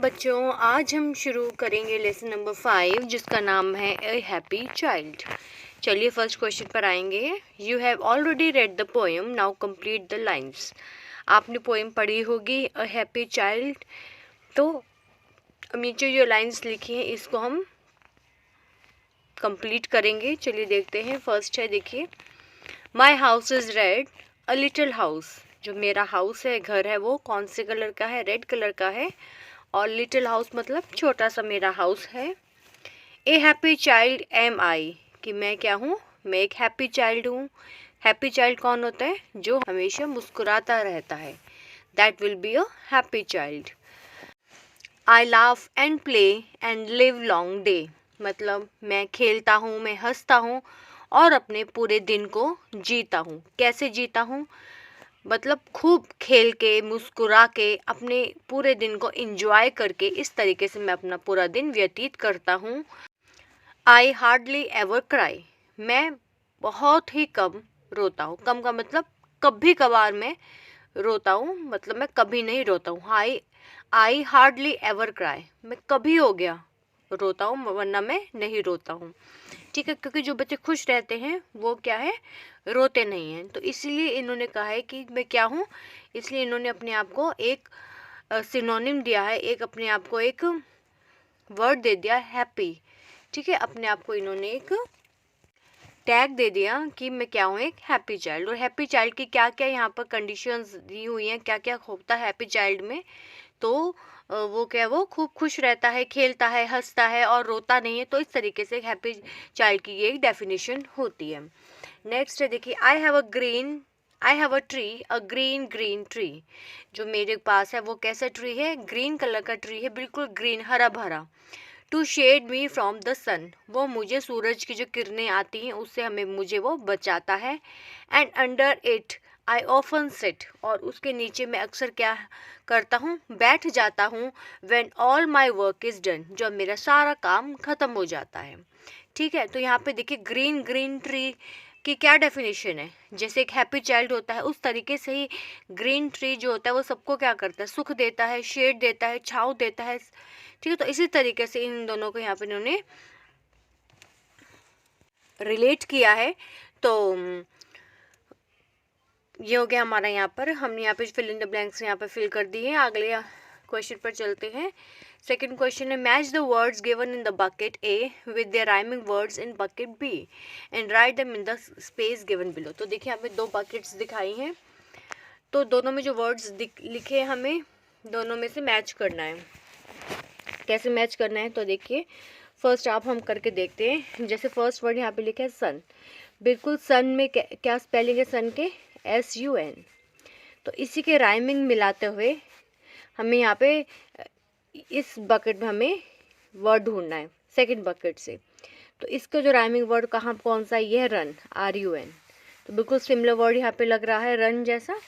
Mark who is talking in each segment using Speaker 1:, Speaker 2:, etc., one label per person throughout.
Speaker 1: बच्चों, आज हम शुरू करेंगे लेसन नंबर 5 जिसका नाम है ए हैप्पी चाइल्ड। चलिए फर्स्ट क्वेश्चन पर आएंगे। You have already read the poem, now complete the lines. आपने पोएम पढ़ी होगी अ हैप्पी चाइल्ड, तो नीचे जो लाइन्स लिखी हैं इसको हम कंप्लीट करेंगे। चलिए देखते हैं। फर्स्ट है, देखिए, my house is red a little house. जो मेरा हाउस है, घर है, वो कौन से कलर का है? रेड कलर का है। और लिटिल हाउस मतलब छोटा सा मेरा हाउस है। ए हैप्पी चाइल्ड एम आई, कि मैं क्या हूँ? मैं एक हैप्पी चाइल्ड हूँ। हैप्पी चाइल्ड कौन होता है? जो हमेशा मुस्कुराता रहता है। That will be a happy child. I laugh and play and live long day, मतलब मैं खेलता हूँ, मैं हंसता हूँ और अपने पूरे दिन को जीता हूँ। कैसे जीता हूँ? मतलब खूब खेल के, मुस्कुरा के, अपने पूरे दिन को एंजॉय करके, इस तरीके से मैं अपना पूरा दिन व्यतीत करता हूँ। आई हार्डली एवर क्राई, मैं बहुत ही कम रोता हूँ। कम का मतलब कभी कभार मैं रोता हूँ, मतलब मैं कभी नहीं रोता हूँ। आई हार्डली एवर क्राई, मैं कभी हो गया रोता हूँ, वरना मैं नहीं रोता हूँ। ठीक है, क्योंकि जो बच्चे खुश रहते हैं वो क्या है? रोते नहीं हैं। तो इसीलिए इन्होंने कहा है कि मैं क्या हूँ, इसलिए इन्होंने अपने आप को एक सिनोनिम दिया है, एक अपने आप को एक वर्ड दे दिया, हैप्पी। ठीक है, अपने आप को इन्होंने एक टैग दे दिया कि मैं क्या हूँ? एक हैप्पी चाइल्ड। और हैप्पी चाइल्ड की क्या क्या यहाँ पर कंडीशंस दी हुई हैं, क्या क्या होता है हैप्पी चाइल्ड में। तो वो क्या, वो खूब खुश रहता है, खेलता है, हंसता है और रोता नहीं है। तो इस तरीके से हैप्पी चाइल्ड की ये एक डेफिनेशन होती है। नेक्स्ट है, देखिए, I have a green tree. जो मेरे पास है वो कैसा ट्री है? ग्रीन कलर का ट्री है, बिल्कुल ग्रीन, हरा भरा। To shade me from the sun, वो मुझे सूरज की जो किरणें आती हैं उससे मुझे वो बचाता है। And under it I often sit, और उसके नीचे मैं अक्सर क्या करता हूँ? बैठ जाता हूँ। When all my work is done, जब मेरा सारा काम ख़त्म हो जाता है। ठीक है, तो यहाँ पे देखिए ग्रीन ट्री की क्या डेफिनेशन है। जैसे एक हैप्पी चाइल्ड होता है, उस तरीके से ही ग्रीन ट्री जो होता है वो सबको क्या करता है? सुख देता है, शेड देता है, छाँव देता है। ठीक है, तो इसी तरीके से इन दोनों को यहाँ पे इन्होंने रिलेट किया है। तो ये हो गया हमारा। यहाँ पर हमने यहाँ पे फिल इन द ब्लैंक्स यहाँ पे फिल कर दी है। अगले क्वेश्चन पर चलते हैं। सेकंड क्वेश्चन है, match the words given in the bucket A with the rhyming words in bucket B and write them in the space given below. तो देखिए यहाँ पे दो बकेट्स दिखाई हैं, तो दोनों में जो वर्ड्स लिखे हैं हमें दोनों में से मैच करना है। कैसे मैच करना है? तो देखिए, फर्स्ट आप हम करके देखते हैं। जैसे फर्स्ट वर्ड यहाँ पे लिखा है सन, बिल्कुल सन में क्या स्पेलिंग है सन के? SUN। तो इसी के राइमिंग मिलाते हुए हमें यहाँ पे इस बकेट में हमें वर्ड ढूंढना है सेकंड बकेट से। तो इसका जो राइमिंग वर्ड कहाँ कौन सा है? ये है रन, RUN। तो बिल्कुल सिमिलर वर्ड यहाँ पे लग रहा है रन जैसा,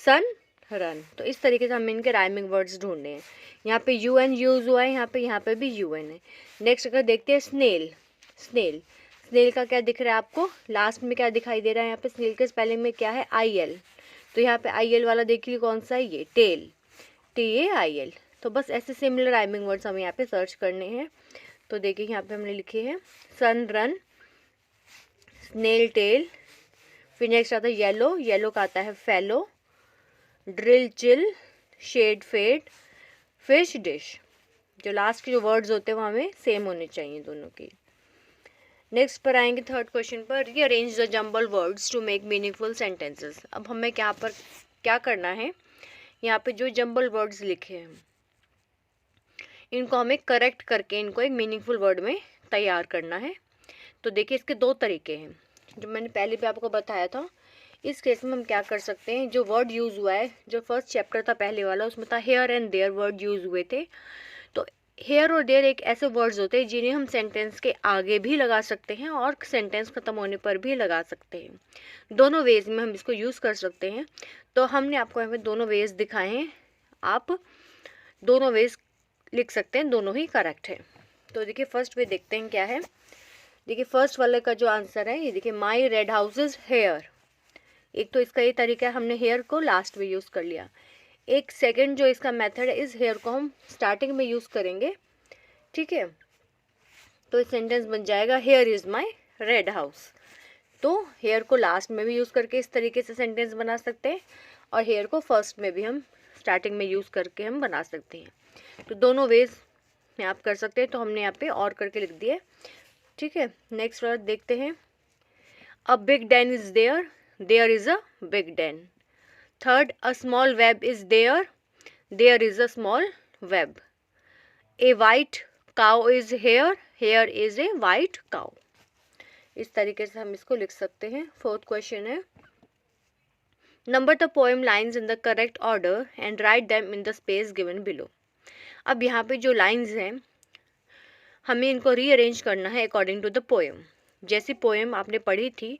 Speaker 1: सन, रन। तो इस तरीके से हमें इनके राइमिंग वर्ड्स ढूंढने हैं। यहाँ पे UN यूज़ हुआ है, यहाँ पे भी UN है। नेक्स्ट अगर देखते हैं स्नेल। स्नेल का क्या दिख रहा है आपको? लास्ट में क्या दिखाई दे रहा है? यहाँ पे स्नेल के स्पेलिंग में क्या है? IL। तो यहाँ पे IL वाला देखिए कौन सा है? ये टेल, TAIL। तो बस ऐसे सिमिलर राइमिंग वर्ड्स हमें यहाँ पे सर्च करने हैं। तो देखिए यहाँ पे हमने लिखे हैं सन, रन, स्नेल, टेल। फिर नेक्स्ट आता है येलो का आता है fellow, drill, chill, shed, fed, fish, dish. जो लास्ट के जो वर्ड्स होते हैं वो हमें सेम होने चाहिए दोनों के। नेक्स्ट पर आएंगे थर्ड क्वेश्चन पर, rearrange the jumbled words to make meaningful sentences. अब हमें क्या करना है? यहाँ पे जो जम्बल वर्ड्स लिखे हैं इनको हमें करेक्ट करके इनको एक मीनिंगफुल वर्ड में तैयार करना है। तो देखिए, इसके दो तरीके हैं जो मैंने पहले भी आपको बताया था। इस केस में हम क्या कर सकते हैं, जो वर्ड यूज़ हुआ है, जो फर्स्ट चैप्टर था पहले वाला, उसमें था here and there word use हुए थे। तो हेयर और देयर एक ऐसे वर्ड्स होते हैं जिन्हें हम सेंटेंस के आगे भी लगा सकते हैं और सेंटेंस ख़त्म होने पर भी लगा सकते हैं। दोनों वेज में हम इसको यूज़ कर सकते हैं। तो हमने आपको यहाँ पे दोनों वेज दिखाए हैं, आप दोनों वेज लिख सकते हैं, दोनों ही करेक्ट है। तो देखिए फर्स्ट वे देखते हैं क्या है। देखिए फर्स्ट वाले का जो आंसर है, ये देखिए, माई रेड हाउस इज हेयर। एक तो इसका ये तरीका है, हमने हेयर को लास्ट में यूज़ कर लिया। एक सेकंड जो इसका मेथड है, इस हेयर को हम स्टार्टिंग में यूज़ करेंगे, ठीक है। तो इस सेंटेंस बन जाएगा here is my red house. तो हेयर को लास्ट में भी यूज़ करके इस तरीके से सेंटेंस बना सकते हैं, और हेयर को फर्स्ट में भी हम स्टार्टिंग में यूज़ करके हम बना सकते हैं। तो दोनों वेज में आप कर सकते हैं। तो हमने यहाँ पे और करके लिख दिए, ठीक है। नेक्स्ट वर्ड देखते हैं। A big den is there, there is a big den. Third, a small web is there, there is a small web. A white cow is here, here is a white cow. इस तरीके से हम इसको लिख सकते हैं। Fourth question है, number the poem lines in the correct order and write them in the space given below. अब यहाँ पे जो लाइन्स हैं हमें इनको रीअरेंज करना है अकॉर्डिंग टू द पोएम। जैसी पोएम आपने पढ़ी थी,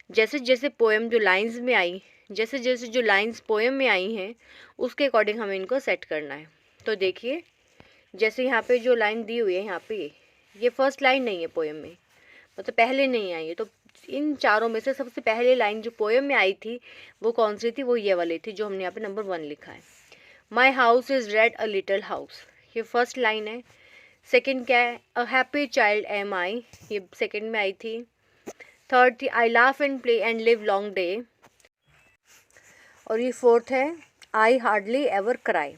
Speaker 1: जैसे जैसे पोएम जो लाइन्स में आई, जैसे जैसे जो लाइन्स पोएम में आई हैं उसके अकॉर्डिंग हमें इनको सेट करना है। तो देखिए, जैसे यहाँ पे जो लाइन दी हुई है, यहाँ पे ये फर्स्ट लाइन नहीं है पोएम में, मतलब पहले नहीं आई है। तो इन चारों में से सबसे पहले लाइन जो पोएम में आई थी वो कौन सी थी? वो ये वाली थी जो हमने यहाँ पे नंबर 1 लिखा है। My house is red a little house, ये फर्स्ट लाइन है। सेकंड क्या है? अ हैप्पी चाइल्ड एम आई, ये सेकंड में आई थी। थर्ड थी आई laugh and play and live long day, और ये फोर्थ है आई हार्डली एवर क्राई।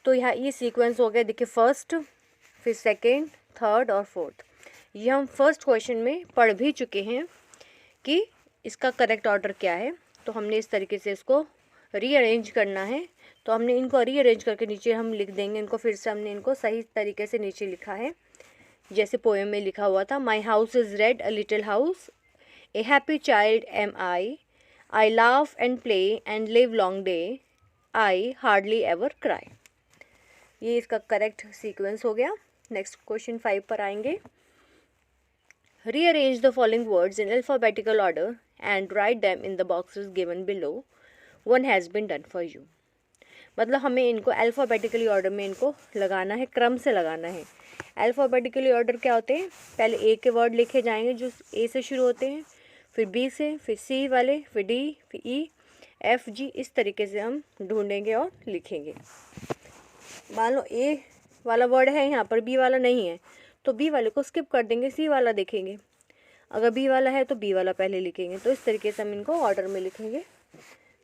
Speaker 1: तो यहाँ ये सीक्वेंस हो गया, देखिए फर्स्ट, फिर सेकंड, थर्ड और फोर्थ। ये हम फर्स्ट क्वेश्चन में पढ़ भी चुके हैं कि इसका करेक्ट ऑर्डर क्या है। तो हमने इस तरीके से इसको रीअरेंज करना है। तो हमने इनको रीअरेंज करके नीचे हम लिख देंगे इनको, फिर से हमने इनको सही तरीके से नीचे लिखा है जैसे पोएम में लिखा हुआ था। My house is red a little house, A happy child M I laugh and play and live long day, I hardly ever cry. ये इसका करेक्ट सीक्वेंस हो गया। नेक्स्ट क्वेश्चन 5 पर आएंगे। Rearrange the following words in alphabetical order and write them in the boxes given below, one has been done for you. मतलब हमें इनको alphabetically order में इनको लगाना है, क्रम से लगाना है। अल्फ़ाबेटिकली ऑर्डर क्या होते हैं? पहले ए के वर्ड लिखे जाएंगे जो ए से शुरू होते हैं, फिर बी से, फिर सी वाले, फिर डी, फिर ई, एफ, जी। इस तरीके से हम ढूंढेंगे और लिखेंगे। मान लो ए वाला वर्ड है यहाँ पर, बी वाला नहीं है, तो बी वाले को स्किप कर देंगे, सी वाला देखेंगे। अगर बी वाला है तो बी वाला पहले लिखेंगे। तो इस तरीके से हम इनको ऑर्डर में लिखेंगे।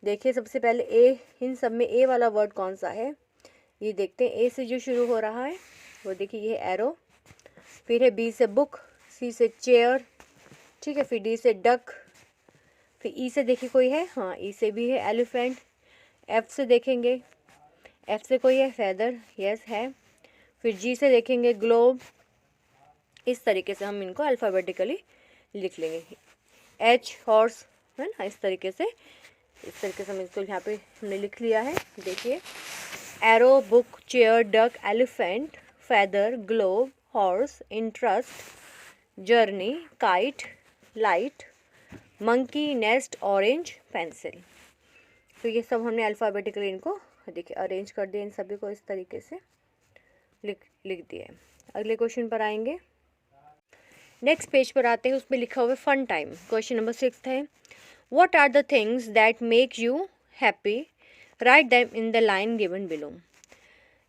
Speaker 1: देखिए सबसे पहले ए, इन सब में ए वाला वर्ड कौन सा है ये देखते हैं। ए से जो शुरू हो रहा है वो देखिए ये एरो, फिर है बी से बुक, सी से चेयर, ठीक है, फिर डी से डक, फिर ई से देखिए कोई है, हाँ ई से भी है एलिफेंट। एफ से देखेंगे, एफ से कोई है फेदर, यस है। फिर जी से देखेंगे ग्लोब। इस तरीके से हम इनको अल्फ़ाबेटिकली लिख लेंगे। एच हॉर्स है ना, इस तरीके से हम इसको यहाँ पे हमने लिख लिया है। देखिए arrow, book, chair, duck, elephant, feather, globe, horse, interest, journey, kite, light, monkey, nest, orange, pencil. तो ये सब हमने अल्फ़ाबेटिकली इनको देखिए अरेंज कर दिया, इन सभी को इस तरीके से लिख दिया है। अगले क्वेश्चन पर आएंगे। नेक्स्ट पेज पर आते हैं, उसमें लिखा हुआ है फन टाइम। क्वेश्चन नंबर 6 है, what are the things that make you happy, write them in the line given below.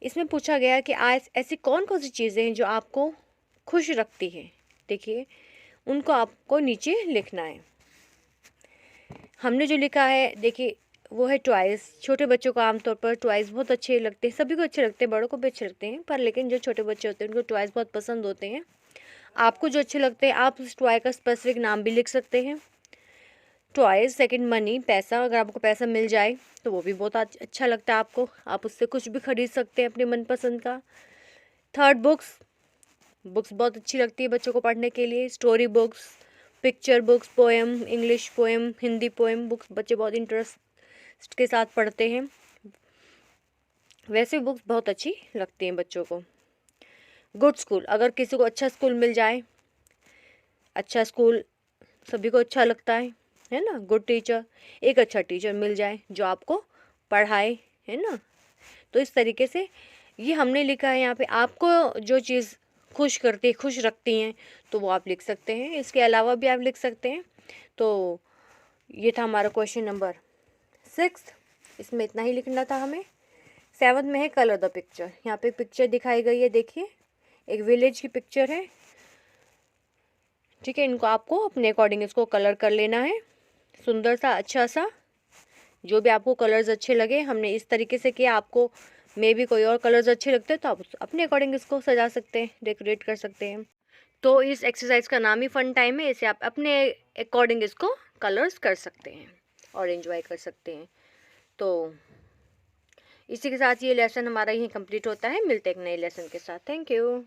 Speaker 1: इसमें पूछा गया कि आज ऐसी कौन कौन सी चीज़ें हैं जो आपको खुश रखती हैं। देखिए उनको आपको नीचे लिखना है। हमने जो लिखा है देखिए वो है टॉयज़। छोटे बच्चों को आमतौर पर टॉयज़ बहुत अच्छे लगते हैं, सभी को अच्छे लगते हैं, बड़ों को भी अच्छे लगते हैं, पर लेकिन जो छोटे बच्चे होते हैं उनको टॉयज़ बहुत पसंद होते हैं। आपको जो अच्छे लगते हैं आप उस टॉय का स्पेसिफिक नाम भी लिख सकते हैं। टॉयज़। सेकंड मनी, पैसा, अगर आपको पैसा मिल जाए तो वो भी बहुत अच्छा लगता है आपको, आप उससे कुछ भी खरीद सकते हैं अपने मनपसंद का। थर्ड बुक्स, बुक्स बहुत अच्छी लगती है बच्चों को पढ़ने के लिए। Story books, picture books, poem, English poem, Hindi poem books बच्चे बहुत इंटरेस्ट के साथ पढ़ते हैं। वैसे बुक्स बहुत अच्छी लगती हैं बच्चों को। गुड स्कूल, अगर किसी को अच्छा स्कूल मिल जाए, अच्छा स्कूल सभी को अच्छा लगता है ना। गुड टीचर, एक अच्छा टीचर मिल जाए जो आपको पढ़ाए, है ना। तो इस तरीके से ये हमने लिखा है यहाँ पे। आपको जो चीज़ खुश करती है, खुश रखती हैं, तो वो आप लिख सकते हैं। इसके अलावा भी आप लिख सकते हैं। तो ये था हमारा क्वेश्चन नंबर 6। इसमें इतना ही लिखना था हमें। 7th में है कलर द पिक्चर। यहाँ पे पिक्चर दिखाई गई है, देखिए एक विलेज की पिक्चर है, ठीक है। इनको आपको अपने अकॉर्डिंग इसको कलर कर लेना है, सुंदर सा अच्छा सा, जो भी आपको कलर्स अच्छे लगे। हमने इस तरीके से किया, आपको मे भी कोई और कलर्स अच्छे लगते हैं तो आप अपने अकॉर्डिंग इसको सजा सकते हैं, डेकोरेट कर सकते हैं। तो इस एक्सरसाइज का नाम ही फन टाइम है, इसे आप अपने अकॉर्डिंग इसको कलर्स कर सकते हैं और एंजॉय कर सकते हैं। तो इसी के साथ ये लेसन हमारा यहीं कंप्लीट होता है। मिलते हैं एक नए लेसन के साथ। Thank you.